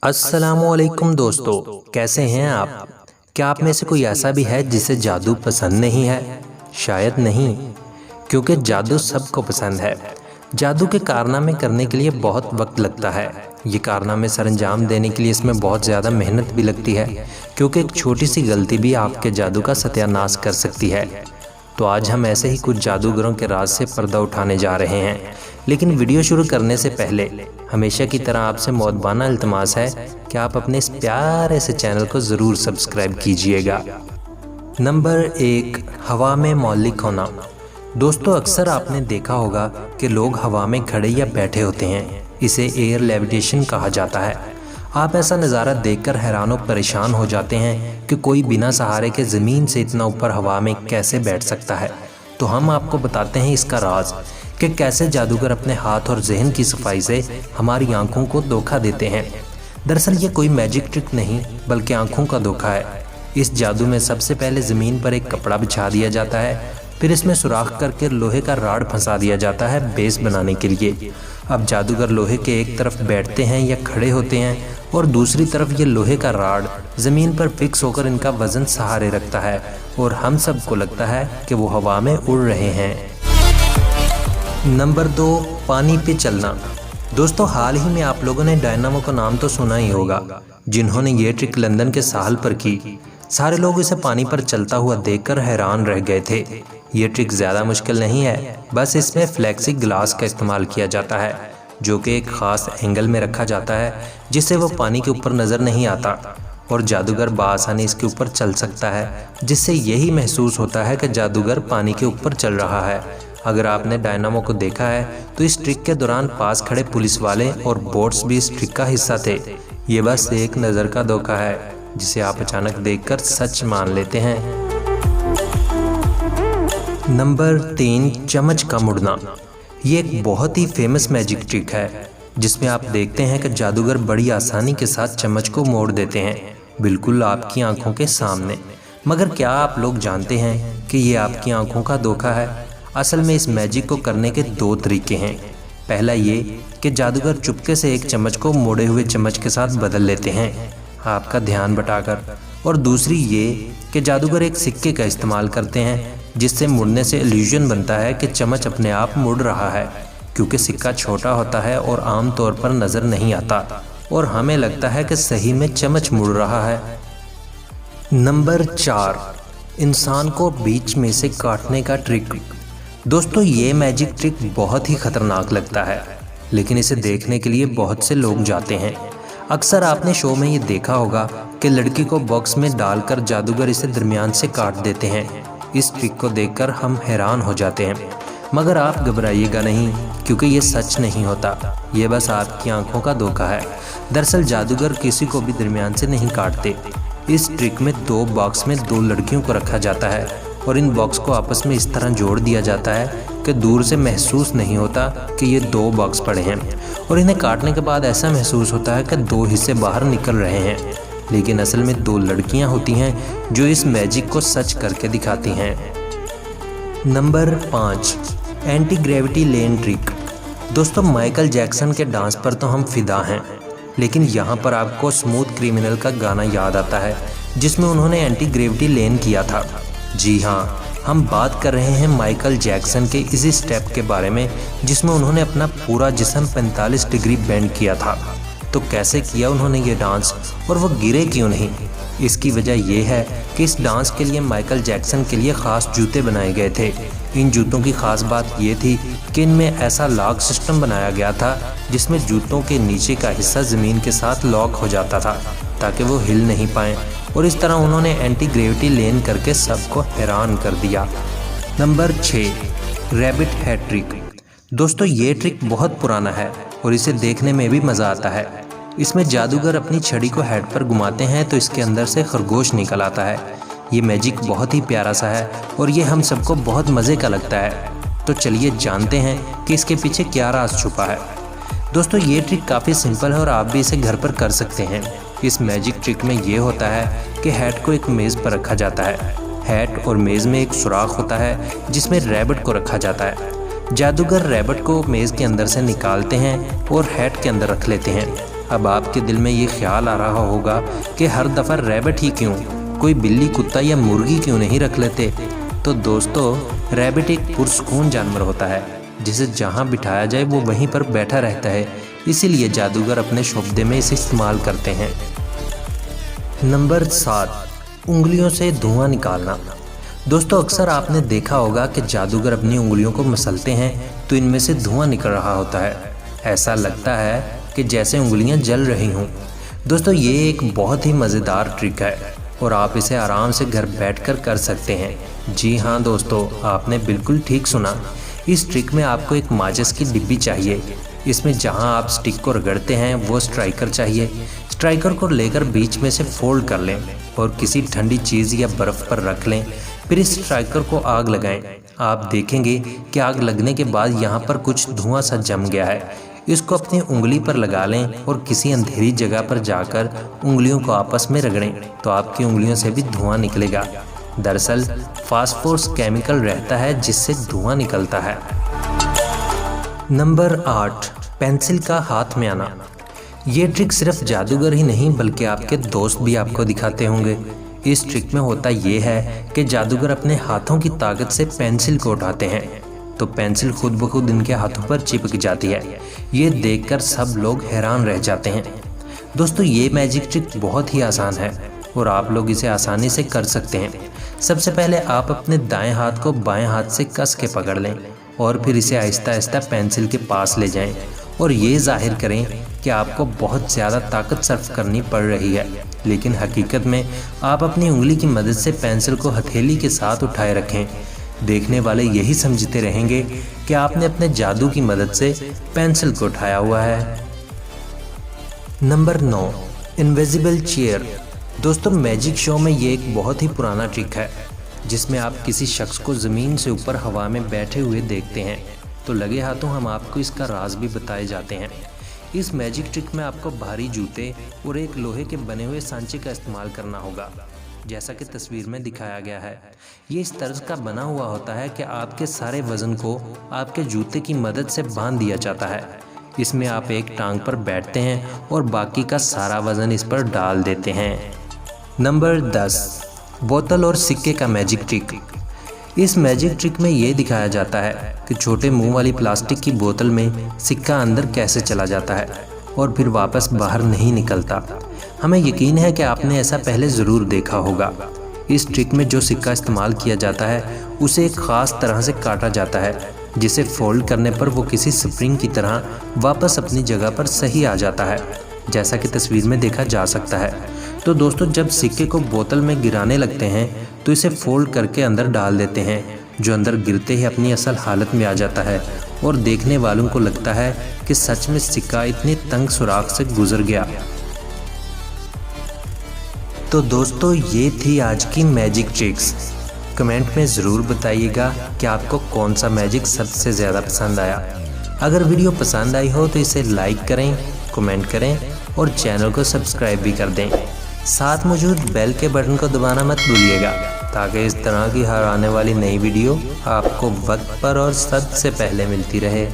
अस्सलामुअलैकुम दोस्तों, कैसे हैं आप। क्या आप में से कोई ऐसा भी है जिसे जादू पसंद नहीं है? शायद नहीं, क्योंकि जादू सबको पसंद है। जादू के कारनामे करने के लिए बहुत वक्त लगता है। ये कारनामे सरंजाम देने के लिए इसमें बहुत ज़्यादा मेहनत भी लगती है, क्योंकि एक छोटी सी गलती भी आपके जादू का सत्यानाश कर सकती है। तो आज हम ऐसे ही कुछ जादूगरों के राज से पर्दा उठाने जा रहे हैं। लेकिन वीडियो शुरू करने से पहले हमेशा की तरह आपसे मौदबाना इल्तमास है कि आप अपने इस प्यारे से चैनल को ज़रूर सब्सक्राइब कीजिएगा। नंबर 1, हवा में मौलिक होना। दोस्तों, अक्सर आपने देखा होगा कि लोग हवा में खड़े या बैठे होते हैं। इसे एयर लेविटेशन कहा जाता है। आप ऐसा नज़ारा देखकर हैरान और परेशान हो जाते हैं कि कोई बिना सहारे के ज़मीन से इतना ऊपर हवा में कैसे बैठ सकता है। तो हम आपको बताते हैं इसका राज कि कैसे जादूगर अपने हाथ और जहन की सफाई से हमारी आंखों को धोखा देते हैं। दरअसल ये कोई मैजिक ट्रिक नहीं, बल्कि आंखों का धोखा है। इस जादू में सबसे पहले ज़मीन पर एक कपड़ा बिछा दिया जाता है, फिर इसमें सुराख करके लोहे का राड फंसा दिया जाता है बेस बनाने के लिए। अब जादूगर लोहे के एक तरफ बैठते हैं या खड़े होते हैं और दूसरी तरफ ये लोहे का राड ज़मीन पर फिक्स होकर इनका वज़न सहारे रखता है और हम सबको लगता है कि वो हवा में उड़ रहे हैं। नंबर 2, पानी पे चलना। दोस्तों, हाल ही में आप लोगों ने डायनामो का नाम तो सुना ही होगा, जिन्होंने ये ट्रिक लंदन के साहल पर की। सारे लोग इसे पानी पर चलता हुआ देखकर हैरान रह गए थे। ये ट्रिक ज़्यादा मुश्किल नहीं है, बस इसमें फ्लेक्सी ग्लास का इस्तेमाल किया जाता है, जो कि एक ख़ास एंगल में रखा जाता है जिससे वो पानी के ऊपर नज़र नहीं आता और जादूगर बआसानी इसके ऊपर चल सकता है, जिससे यही महसूस होता है कि जादूगर पानी के ऊपर चल रहा है। अगर आपने डायनामो को देखा है तो इस ट्रिक के दौरान पास खड़े पुलिस वाले और बोट्स भी इस ट्रिक का हिस्सा थे। ये बस एक नज़र का धोखा है जिसे आप अचानक देखकर सच मान लेते हैं। नंबर 3, चम्मच का मुड़ना। ये एक बहुत ही फेमस मैजिक ट्रिक है जिसमें आप देखते हैं कि जादूगर बड़ी आसानी के साथ चम्मच को मोड़ देते हैं, बिल्कुल आपकी आंखों के सामने। मगर क्या आप लोग जानते हैं कि ये आपकी आंखों का धोखा है? असल में इस मैजिक को करने के 2 तरीके हैं। पहला ये कि जादूगर चुपके से एक चम्मच को मोड़े हुए चम्मच के साथ बदल लेते हैं आपका ध्यान बटाकर, और दूसरी ये कि जादूगर एक सिक्के का इस्तेमाल करते हैं, जिससे मुड़ने से इल्यूजन बनता है कि चम्मच अपने आप मुड़ रहा है, क्योंकि सिक्का छोटा होता है और आम तौर पर नज़र नहीं आता और हमें लगता है कि सही में चम्मच मुड़ रहा है। नंबर 4, इंसान को बीच में से काटने का ट्रिक। दोस्तों, ये मैजिक ट्रिक बहुत ही खतरनाक लगता है, लेकिन इसे देखने के लिए बहुत से लोग जाते हैं। अक्सर आपने शो में ये देखा होगा कि लड़की को बॉक्स में डालकर जादूगर इसे दरमियान से काट देते हैं। इस ट्रिक को देखकर हम हैरान हो जाते हैं, मगर आप घबराइएगा नहीं, क्योंकि ये सच नहीं होता। ये बस आपकी आंखों का धोखा है। दरअसल जादूगर किसी को भी दरमियान से नहीं काटते। इस ट्रिक में 2 बॉक्स में 2 लड़कियों को रखा जाता है और इन बॉक्स को आपस में इस तरह जोड़ दिया जाता है कि दूर से महसूस नहीं होता कि ये 2 बॉक्स पड़े हैं, और इन्हें काटने के बाद ऐसा महसूस होता है कि 2 हिस्से बाहर निकल रहे हैं। लेकिन असल में 2 लड़कियां होती हैं जो इस मैजिक को सच करके दिखाती हैं। नंबर 5, एंटी ग्रेविटी लेन ट्रिक। दोस्तों, माइकल जैक्सन के डांस पर तो हम फिदा हैं, लेकिन यहाँ पर आपको स्मूथ क्रिमिनल का गाना याद आता है जिसमें उन्होंने एंटी ग्रेविटी लेन किया था। जी हाँ, हम बात कर रहे हैं माइकल जैक्सन के इसी स्टेप के बारे में जिसमें उन्होंने अपना पूरा जिस्म 45 डिग्री बेंड किया था। तो कैसे किया उन्होंने ये डांस, और वो गिरे क्यों नहीं? इसकी वजह यह है कि इस डांस के लिए माइकल जैक्सन के लिए ख़ास जूते बनाए गए थे। इन जूतों की ख़ास बात ये थी कि इनमें ऐसा लॉक सिस्टम बनाया गया था जिसमें जूतों के नीचे का हिस्सा ज़मीन के साथ लॉक हो जाता था ताकि वो हिल नहीं पाएँ, और इस तरह उन्होंने एंटी ग्रेविटी लेन करके सबको हैरान कर दिया। Number 6, rabbit head trick. दोस्तों, ये ट्रिक बहुत पुराना है और इसे देखने में भी मज़ा आता है। इसमें जादूगर अपनी छड़ी को हेड पर घुमाते हैं तो इसके अंदर से खरगोश निकल आता है। ये मैजिक बहुत ही प्यारा सा है और ये हम सबको बहुत मज़े का लगता है। तो चलिए जानते हैं कि इसके पीछे क्या राज छुपा है। दोस्तों, ये ट्रिक काफ़ी सिंपल है और आप भी इसे घर पर कर सकते हैं। इस मैजिक ट्रिक में ये होता है कि हैट को एक मेज़ पर रखा जाता है। हैट और मेज़ में एक सुराख होता है जिसमें रैबिट को रखा जाता है। जादूगर रैबिट को मेज़ के अंदर से निकालते हैं और हैट के अंदर रख लेते हैं। अब आपके दिल में ये ख्याल आ रहा होगा कि हर दफ़ा रैबिट ही क्यों, कोई बिल्ली, कुत्ता या मुर्गी क्यों नहीं रख लेते। तो दोस्तों, रैबिट एक पुरसुकून जानवर होता है जिसे जहाँ बिठाया जाए वो वहीं पर बैठा रहता है, इसीलिए जादूगर अपने शोबदे में इसे इस्तेमाल करते हैं। नंबर 7, उंगलियों से धुआं निकालना। दोस्तों, अक्सर आपने देखा होगा कि जादूगर अपनी उंगलियों को मसलते हैं तो इनमें से धुआं निकल रहा होता है। ऐसा लगता है कि जैसे उंगलियां जल रही हों। दोस्तों, ये एक बहुत ही मज़ेदार ट्रिक है और आप इसे आराम से घर बैठकर कर सकते हैं। जी हाँ दोस्तों, आपने बिल्कुल ठीक सुना। इस ट्रिक में आपको एक माचिस की डिब्बी चाहिए। इसमें जहाँ आप स्टिक को रगड़ते हैं वो स्ट्राइकर चाहिए। स्ट्राइकर को लेकर बीच में से फोल्ड कर लें और किसी ठंडी चीज़ या बर्फ़ पर रख लें। फिर इस स्ट्राइकर को आग लगाएं। आप देखेंगे कि आग लगने के बाद यहाँ पर कुछ धुआं सा जम गया है। इसको अपनी उंगली पर लगा लें और किसी अंधेरी जगह पर जाकर उंगलियों को आपस में रगड़ें तो आपकी उंगलियों से भी धुआं निकलेगा। दरअसल फास्फोरस केमिकल रहता है जिससे धुआं निकलता है। नंबर 8, पेंसिल का हाथ में आना। ये ट्रिक सिर्फ जादूगर ही नहीं बल्कि आपके दोस्त भी आपको दिखाते होंगे। इस ट्रिक में होता ये है कि जादूगर अपने हाथों की ताकत से पेंसिल को उठाते हैं तो पेंसिल खुद ब खुद इनके हाथों पर चिपक जाती है। ये देखकर सब लोग हैरान रह जाते हैं। दोस्तों, ये मैजिक ट्रिक बहुत ही आसान है और आप लोग इसे आसानी से कर सकते हैं। सबसे पहले आप अपने दाएं हाथ को बाएं हाथ से कस के पकड़ लें और फिर इसे आहिस्ता आहिस्ता पेंसिल के पास ले जाएं और ये जाहिर करें कि आपको बहुत ज़्यादा ताकत सर्फ करनी पड़ रही है, लेकिन हकीकत में आप अपनी उंगली की मदद से पेंसिल को हथेली के साथ उठाए रखें। देखने वाले यही समझते रहेंगे कि आपने अपने जादू की मदद से पेंसिल को उठाया हुआ है। Number 9, invisible chair. दोस्तों, मैजिक शो में ये एक बहुत ही पुराना ट्रिक है जिसमें आप किसी शख्स को ज़मीन से ऊपर हवा में बैठे हुए देखते हैं तो लगे हाथों हम आपको इसका राज भी बताए जाते हैं। इस मैजिक ट्रिक में आपको भारी जूते और एक लोहे के बने हुए सांचे का इस्तेमाल करना होगा, जैसा कि तस्वीर में दिखाया गया है। ये इस तर्ज का बना हुआ होता है कि आपके सारे वज़न को आपके जूते की मदद से बांध दिया जाता है। इसमें आप एक टांग पर बैठते हैं और बाकी का सारा वज़न इस पर डाल देते हैं। नंबर 10, बोतल और सिक्के का मैजिक ट्रिक। इस मैजिक ट्रिक में ये दिखाया जाता है कि छोटे मुंह वाली प्लास्टिक की बोतल में सिक्का अंदर कैसे चला जाता है और फिर वापस बाहर नहीं निकलता। हमें यकीन है कि आपने ऐसा पहले ज़रूर देखा होगा। इस ट्रिक में जो सिक्का इस्तेमाल किया जाता है उसे एक ख़ास तरह से काटा जाता है जिसे फोल्ड करने पर वो किसी स्प्रिंग की तरह वापस अपनी जगह पर सही आ जाता है, जैसा कि तस्वीर में देखा जा सकता है। तो दोस्तों, जब सिक्के को बोतल में गिराने लगते हैं तो इसे फोल्ड करके अंदर डाल देते हैं, जो अंदर गिरते ही अपनी असल हालत में आ जाता है और देखने वालों को लगता है कि सच में सिक्का इतनी तंग सुराख से गुजर गया। तो दोस्तों, ये थी आज की मैजिक ट्रिक्स। कमेंट में ज़रूर बताइएगा कि आपको कौन सा मैजिक सबसे ज़्यादा पसंद आया। अगर वीडियो पसंद आई हो तो इसे लाइक करें, कमेंट करें और चैनल को सब्सक्राइब भी कर दें। साथ मौजूद बेल के बटन को दबाना मत भूलिएगा ताकि इस तरह की हर आने वाली नई वीडियो आपको वक्त पर और सबसे पहले मिलती रहे।